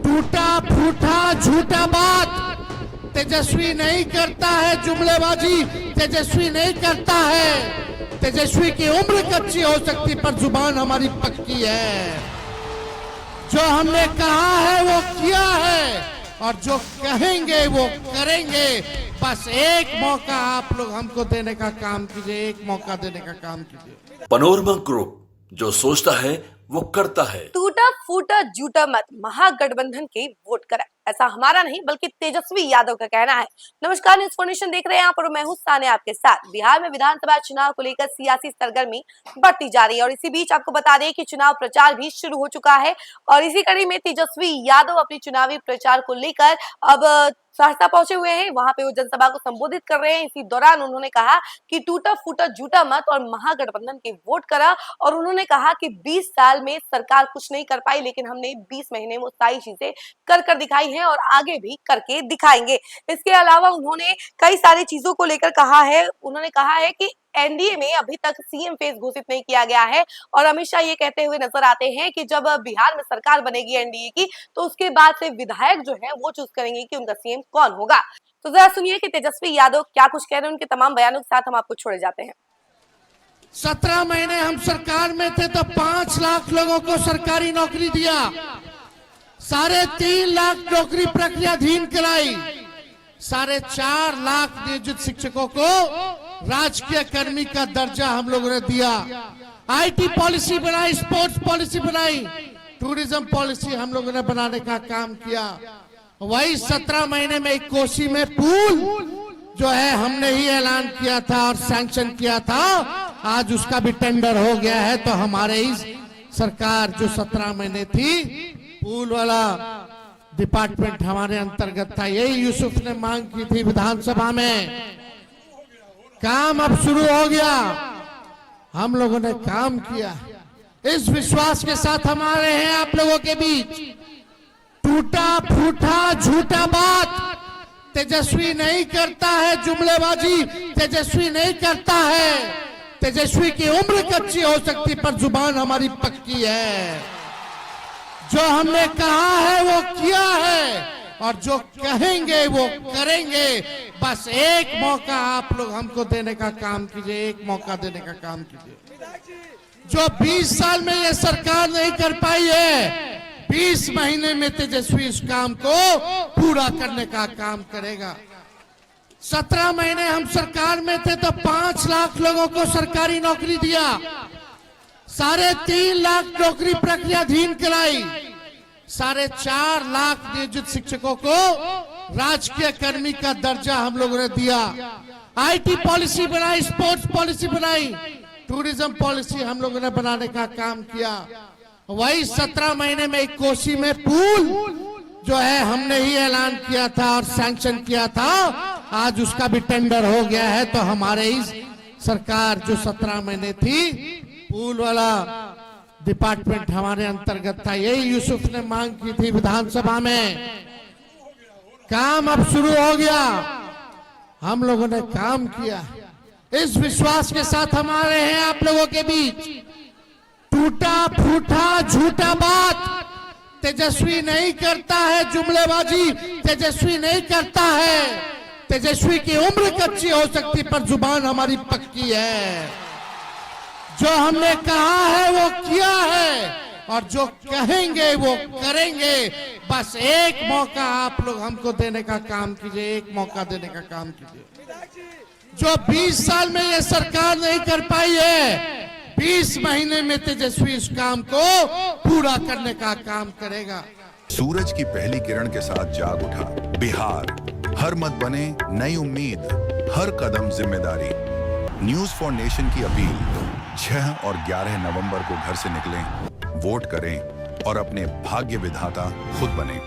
टूटा फूटा झूठा बात तेजस्वी नहीं करता है, जुमलेबाजी तेजस्वी नहीं करता है। तेजस्वी की उम्र कच्ची हो सकती पर जुबान हमारी पक्की है। जो हमने कहा है वो किया है और जो कहेंगे वो करेंगे। बस एक मौका आप लोग हमको देने का काम कीजिए, एक मौका देने का काम कीजिए। पनोरमा ग्रुप जो सोचता है वो करता है। टूटा फूटा झूठा मत महागठबंधन के वोट करें, ऐसा हमारा नहीं बल्कि तेजस्वी यादव का कहना है। नमस्कार, न्यूज़ फोर्नेशन देख रहे हैं यहाँ पर मैं हूं सानिया आपके साथ। बिहार में विधानसभा चुनाव को लेकर सियासी सरगर्मी बढ़ती जा रही है और इसी बीच आपको बता दें कि चुनाव प्रचार भी शुरू हो चुका है और इसी कड़ी में तेजस्वी यादव अपनी चुनावी प्रचार को लेकर अब सहरसा पहुंचे हुए हैं। वहां पे वो जनसभा को संबोधित कर रहे हैं। इसी दौरान उन्होंने कहा कि टूटा फूटा झूठा मत और महागठबंधन के वोट करा और उन्होंने कहा कि 20 साल में सरकार कुछ नहीं कर पाई, लेकिन हमने 20 महीने में सारी चीजें कर दिखाई हैं और आगे भी करके दिखाएंगे। इसके अलावा उन्होंने कई सारी चीजों को लेकर कहा है। उन्होंने कहा है कि एनडीए में अभी तक सीएम फेस घोषित नहीं किया गया है और अमित शाह ये कहते हुए नजर आते हैं कि जब बिहार में सरकार बनेगी एनडीए की तो उसके बाद से विधायक जो है वो चूज करेंगे कि उनका सीएम कौन होगा। तो जरा सुनिए कि तेजस्वी यादव क्या कुछ कह रहे हैं। उनके तमाम बयानों के साथ हम आपको छोड़े जाते हैं। 17 महीने हम सरकार में थे तो 5 लाख लोगों को सरकारी नौकरी दिया, 3.5 लाख नौकरी प्रक्रियाधीन कराई, 4.5 लाख नियोजित शिक्षकों को राजकीय कर्मी का दर्जा हम लोगों ने दिया। आईटी पॉलिसी बनाई, स्पोर्ट्स पॉलिसी बनाई, टूरिज्म पॉलिसी हम लोगों ने बनाने का काम किया। वही 17 महीने में एक कोसी में पुल जो है हमने ही ऐलान किया था और सैंक्शन किया था, आज उसका भी टेंडर हो गया है। तो हमारे ही सरकार जो 17 महीने थी, पुल वाला डिपार्टमेंट हमारे अंतर्गत था। यही यूसुफ ने मांग की थी विधानसभा में, काम अब शुरू हो गया, हम लोगों ने काम किया। इस विश्वास के साथ हम आ रहे हैं आप लोगों के बीच। टूटा फूटा झूठा बात तेजस्वी नहीं करता है, जुमलेबाजी तेजस्वी नहीं करता है। तेजस्वी की उम्र कच्ची हो सकती पर जुबान हमारी पक्की है। जो हमने कहा है वो किया है और जो कहेंगे वो करेंगे। बस एक मौका आप लोग हमको देने का काम कीजिए, एक मौका देने का काम कीजिए। जो 20 साल में ये सरकार नहीं कर पाई है, 20 महीने में तेजस्वी इस काम को पूरा करने का काम करेगा। 17 महीने हम सरकार में थे तो 5 लाख लोगों को सरकारी नौकरी दिया, 3.5 लाख नौकरी प्रक्रियाधीन कराई, 4.5 लाख नियोजित शिक्षकों को राजकीय कर्मी का दर्जा हम लोगों ने दिया। आईटी पॉलिसी बनाई, स्पोर्ट्स पॉलिसी बनाई, टूरिज्म पॉलिसी हम लोगों ने बनाने का काम किया। वही 17 महीने में एक कोसी में पुल जो है हमने ही ऐलान किया था और सैंक्शन किया था, आज उसका भी टेंडर हो गया है। तो हमारे ही सरकार जो 17 महीने थी, पुल वाला डिपार्टमेंट हमारे अंतर्गत था। यही यूसुफ ने मांग की थी विधानसभा में, काम अब शुरू हो गया, हम लोगों ने काम किया। इस विश्वास के साथ हम आ रहे हैं आप लोगों के बीच। टूटा फूटा झूठा बात तेजस्वी नहीं करता है, जुमलेबाजी तेजस्वी नहीं करता है। तेजस्वी की उम्र कच्ची हो सकती पर जुबान हमारी पक्की है। जो हमने कहा है वो किया है और जो कहेंगे वो करेंगे। बस एक मौका आप लोग हमको देने का काम कीजिए, एक मौका देने का काम कीजिए। जो 20 साल में ये सरकार नहीं कर पाई है, 20 महीने में तेजस्वी इस काम को पूरा करने का काम करेगा। सूरज की पहली किरण के साथ जाग उठा बिहार, हर मत बने नई उम्मीद, हर कदम जिम्मेदारी। न्यूज़ फोर्नेशन की अपील, 6 और 11 नवंबर को घर से निकलें, वोट करें और अपने भाग्य विधाता खुद बने।